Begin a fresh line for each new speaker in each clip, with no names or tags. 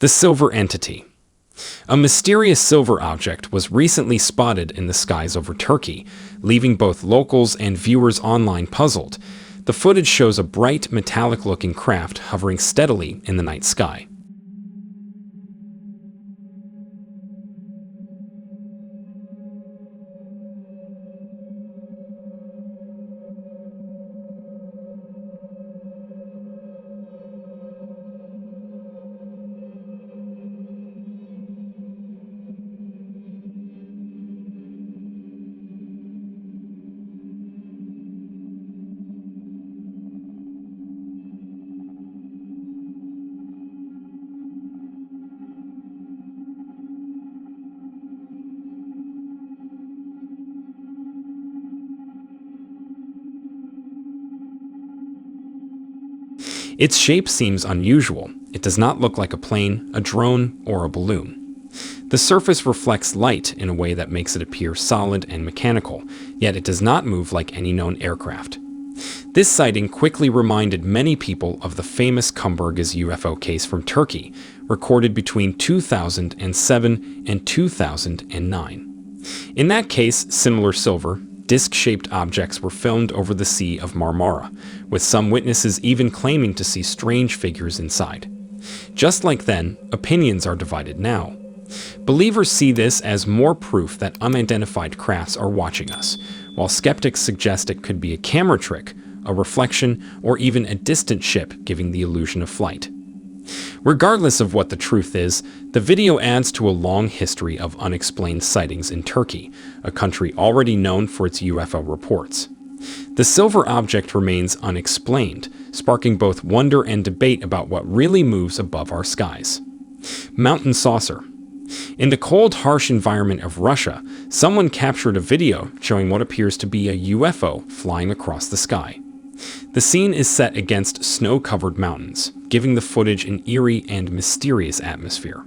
The silver entity. A mysterious silver object was recently spotted in the skies over Turkey, leaving both locals and viewers online puzzled. The footage shows a bright, metallic-looking craft hovering steadily in the night sky. Its shape seems unusual. It does not look like a plane, a drone, or a balloon. The surface reflects light in a way that makes it appear solid and mechanical, yet it does not move like any known aircraft. This sighting quickly reminded many people of the famous Kumburgaz UFO case from Turkey, recorded between 2007 and 2009. In that case, similar silver, disc-shaped objects were filmed over the Sea of Marmara, with some witnesses even claiming to see strange figures inside. Just like then, opinions are divided now. Believers see this as more proof that unidentified crafts are watching us, while skeptics suggest it could be a camera trick, a reflection, or even a distant ship giving the illusion of flight. Regardless of what the truth is, the video adds to a long history of unexplained sightings in Turkey, a country already known for its UFO reports. The silver object remains unexplained, sparking both wonder and debate about what really moves above our skies. Mountain saucer. In the cold, harsh environment of Russia, someone captured a video showing what appears to be a UFO flying across the sky. The scene is set against snow-covered mountains, giving the footage an eerie and mysterious atmosphere.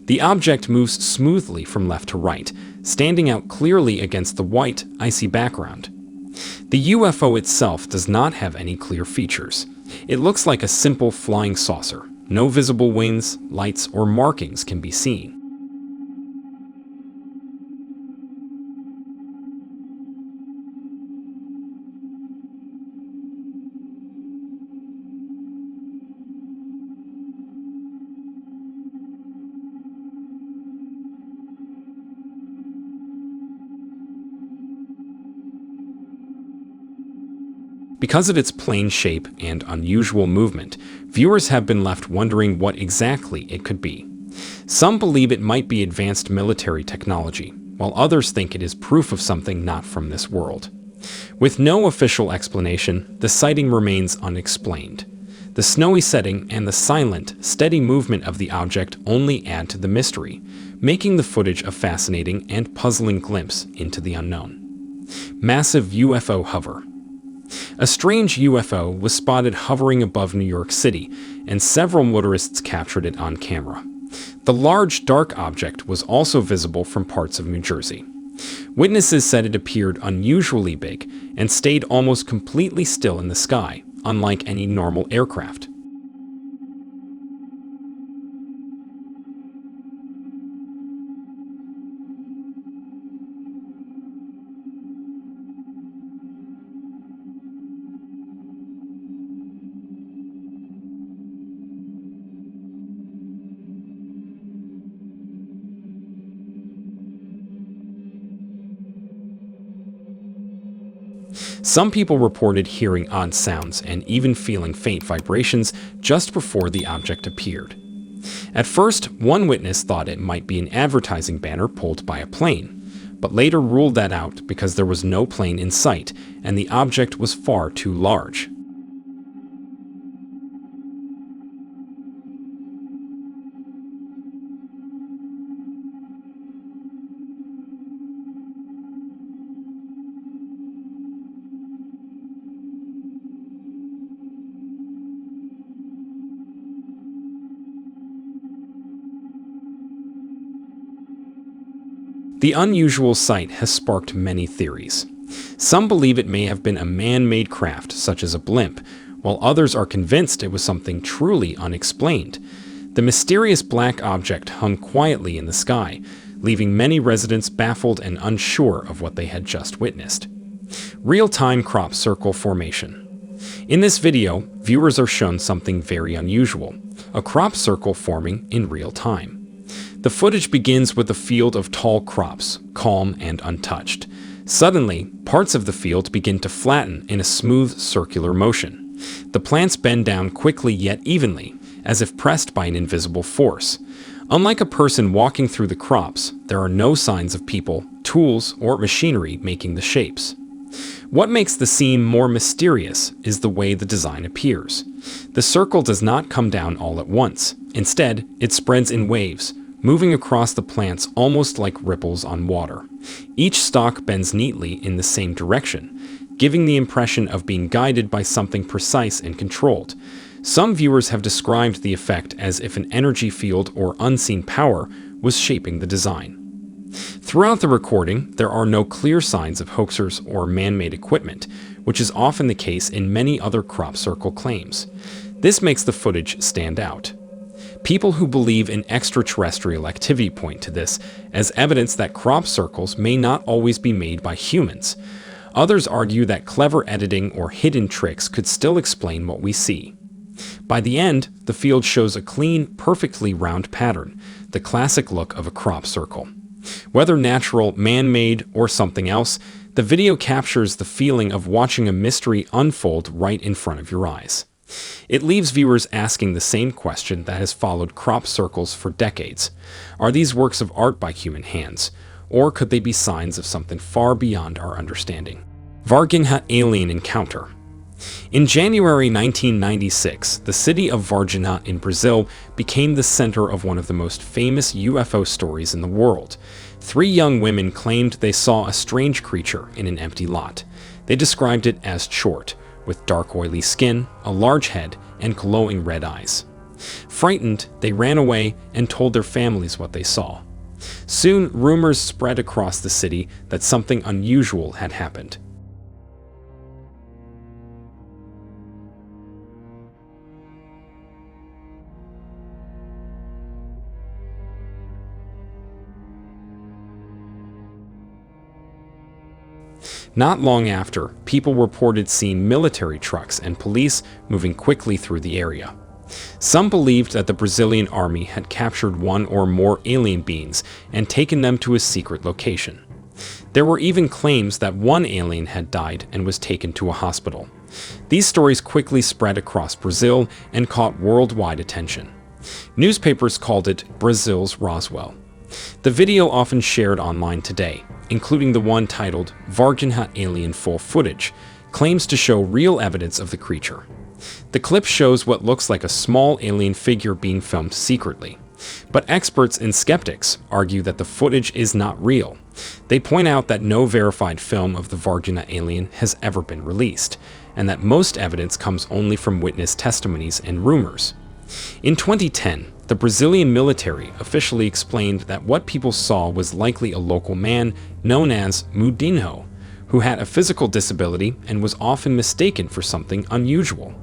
The object moves smoothly from left to right, standing out clearly against the white, icy background. The UFO itself does not have any clear features. It looks like a simple flying saucer. No visible wings, lights, or markings can be seen. Because of its plain shape and unusual movement, viewers have been left wondering what exactly it could be. Some believe it might be advanced military technology, while others think it is proof of something not from this world. With no official explanation, the sighting remains unexplained. The snowy setting and the silent, steady movement of the object only add to the mystery, making the footage a fascinating and puzzling glimpse into the unknown. Massive UFO hover. A strange UFO was spotted hovering above New York City, and several motorists captured it on camera. The large, dark object was also visible from parts of New Jersey. Witnesses said it appeared unusually big and stayed almost completely still in the sky, unlike any normal aircraft. Some people reported hearing odd sounds and even feeling faint vibrations just before the object appeared. At first, one witness thought it might be an advertising banner pulled by a plane, but later ruled that out because there was no plane in sight and the object was far too large. The unusual sight has sparked many theories. Some believe it may have been a man-made craft, such as a blimp, while others are convinced it was something truly unexplained. The mysterious black object hung quietly in the sky, leaving many residents baffled and unsure of what they had just witnessed. Real-time crop circle formation. In this video, viewers are shown something very unusual, a crop circle forming in real time. The footage begins with a field of tall crops, calm and untouched. Suddenly, parts of the field begin to flatten in a smooth circular motion. The plants bend down quickly yet evenly, as if pressed by an invisible force. Unlike a person walking through the crops, there are no signs of people, tools, or machinery making the shapes. What makes the scene more mysterious is the way the design appears. The circle does not come down all at once. Instead, it spreads in waves, moving across the plants almost like ripples on water. Each stalk bends neatly in the same direction, giving the impression of being guided by something precise and controlled. Some viewers have described the effect as if an energy field or unseen power was shaping the design. Throughout the recording, there are no clear signs of hoaxers or man-made equipment, which is often the case in many other crop circle claims. This makes the footage stand out. People who believe in extraterrestrial activity point to this as evidence that crop circles may not always be made by humans. Others argue that clever editing or hidden tricks could still explain what we see. By the end, the field shows a clean, perfectly round pattern, the classic look of a crop circle. Whether natural, man-made, or something else, the video captures the feeling of watching a mystery unfold right in front of your eyes. It leaves viewers asking the same question that has followed crop circles for decades. Are these works of art by human hands, or could they be signs of something far beyond our understanding? Varginha alien encounter. In January 1996, the city of Varginha in Brazil became the center of one of the most famous UFO stories in the world. 3 young women claimed they saw a strange creature in an empty lot. They described it as short, with dark oily skin, a large head, and glowing red eyes. Frightened, they ran away and told their families what they saw. Soon, rumors spread across the city that something unusual had happened. Not long after, people reported seeing military trucks and police moving quickly through the area. Some believed that the Brazilian army had captured one or more alien beings and taken them to a secret location. There were even claims that one alien had died and was taken to a hospital. These stories quickly spread across Brazil and caught worldwide attention. Newspapers called it Brazil's Roswell. The video often shared online today, including the one titled Varginha Alien Full Footage, claims to show real evidence of the creature. The clip shows what looks like a small alien figure being filmed secretly. But experts and skeptics argue that the footage is not real. They point out that no verified film of the Varginha alien has ever been released, and that most evidence comes only from witness testimonies and rumors. In 2010, the Brazilian military officially explained that what people saw was likely a local man known as Mudinho, who had a physical disability and was often mistaken for something unusual.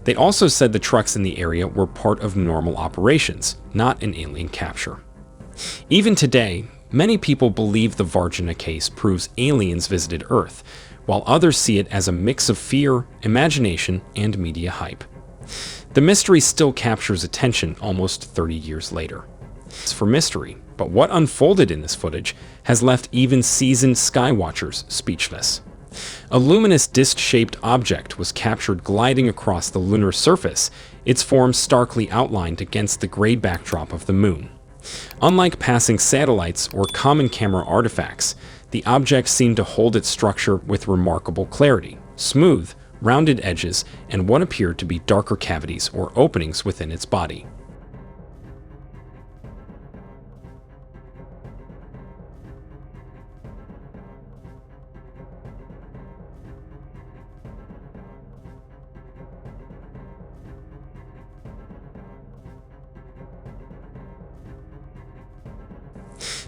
They also said the trucks in the area were part of normal operations, not an alien capture. Even today, many people believe the Varginha case proves aliens visited Earth, while others see it as a mix of fear, imagination, and media hype. The mystery still captures attention almost 30 years later. It's for mystery, but what unfolded in this footage has left even seasoned skywatchers speechless. A luminous disc-shaped object was captured gliding across the lunar surface, its form starkly outlined against the gray backdrop of the moon. Unlike passing satellites or common camera artifacts, the object seemed to hold its structure with remarkable clarity, smooth, rounded edges, and what appeared to be darker cavities or openings within its body.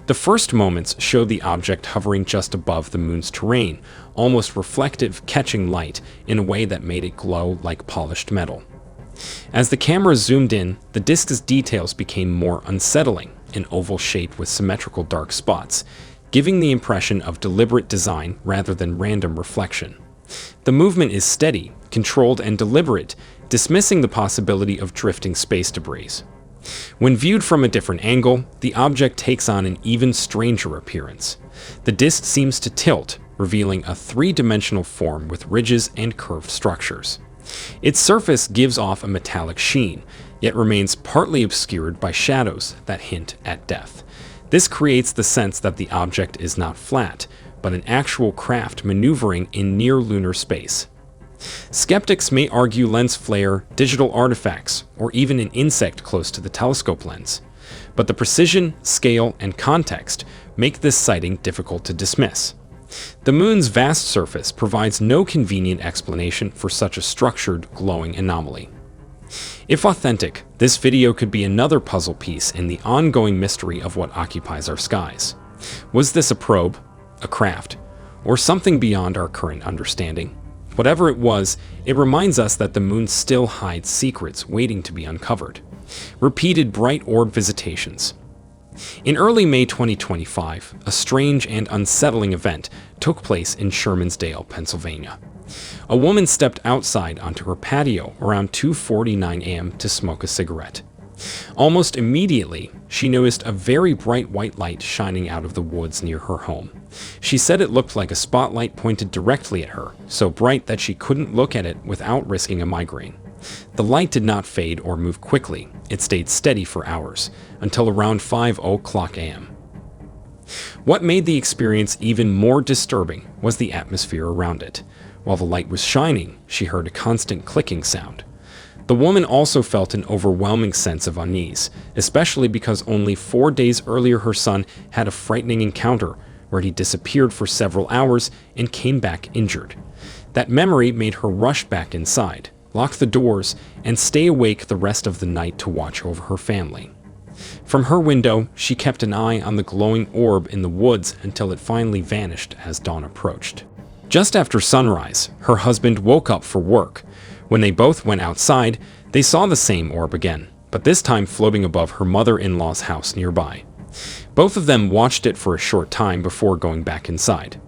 The first moments show the object hovering just above the moon's terrain, almost reflective, catching light in a way that made it glow like polished metal. As the camera zoomed in, the disk's details became more unsettling, an oval shape with symmetrical dark spots, giving the impression of deliberate design rather than random reflection. The movement is steady, controlled, and deliberate, dismissing the possibility of drifting space debris. When viewed from a different angle, the object takes on an even stranger appearance. The disk seems to tilt, revealing a three-dimensional form with ridges and curved structures. Its surface gives off a metallic sheen, yet remains partly obscured by shadows that hint at depth. This creates the sense that the object is not flat, but an actual craft maneuvering in near-lunar space. Skeptics may argue lens flare, digital artifacts, or even an insect close to the telescope lens. But the precision, scale, and context make this sighting difficult to dismiss. The moon's vast surface provides no convenient explanation for such a structured, glowing anomaly. If authentic, this video could be another puzzle piece in the ongoing mystery of what occupies our skies. Was this a probe, a craft, or something beyond our current understanding? Whatever it was, it reminds us that the moon still hides secrets waiting to be uncovered. Repeated bright orb visitations. In early May 2025, a strange and unsettling event took place in Shermansdale, Pennsylvania. A woman stepped outside onto her patio around 2:49 a.m. to smoke a cigarette. Almost immediately, she noticed a very bright white light shining out of the woods near her home. She said it looked like a spotlight pointed directly at her, so bright that she couldn't look at it without risking a migraine. The light did not fade or move quickly. It stayed steady for hours, until around 5:00 a.m. What made the experience even more disturbing was the atmosphere around it. While the light was shining, she heard a constant clicking sound. The woman also felt an overwhelming sense of unease, especially because only 4 days earlier her son had a frightening encounter where he disappeared for several hours and came back injured. That memory made her rush back inside, lock the doors, and stay awake the rest of the night to watch over her family. From her window, she kept an eye on the glowing orb in the woods until it finally vanished as dawn approached. Just after sunrise, her husband woke up for work. When they both went outside, they saw the same orb again, but this time floating above her mother-in-law's house nearby. Both of them watched it for a short time before going back inside.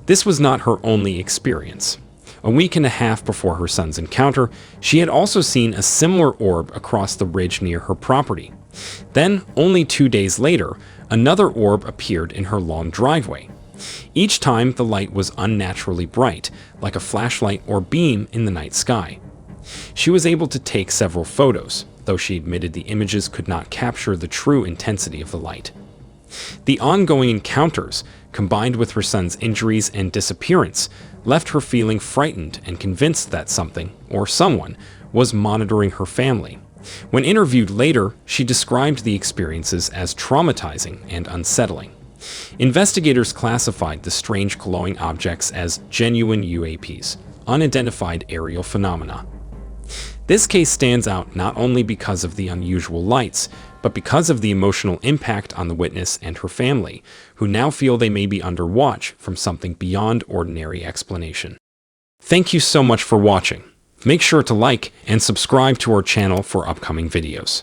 This was not her only experience. A week and a half before her son's encounter, she had also seen a similar orb across the ridge near her property. Then, only 2 days later, another orb appeared in her long driveway. Each time, the light was unnaturally bright, like a flashlight or beam in the night sky. She was able to take several photos, though she admitted the images could not capture the true intensity of the light. The ongoing encounters, combined with her son's injuries and disappearance, left her feeling frightened and convinced that something, or someone, was monitoring her family. When interviewed later, she described the experiences as traumatizing and unsettling. Investigators classified the strange glowing objects as genuine UAPs, unidentified aerial phenomena. This case stands out not only because of the unusual lights, but because of the emotional impact on the witness and her family, who now feel they may be under watch from something beyond ordinary explanation. Thank you so much for watching. Make sure to like and subscribe to our channel for upcoming videos.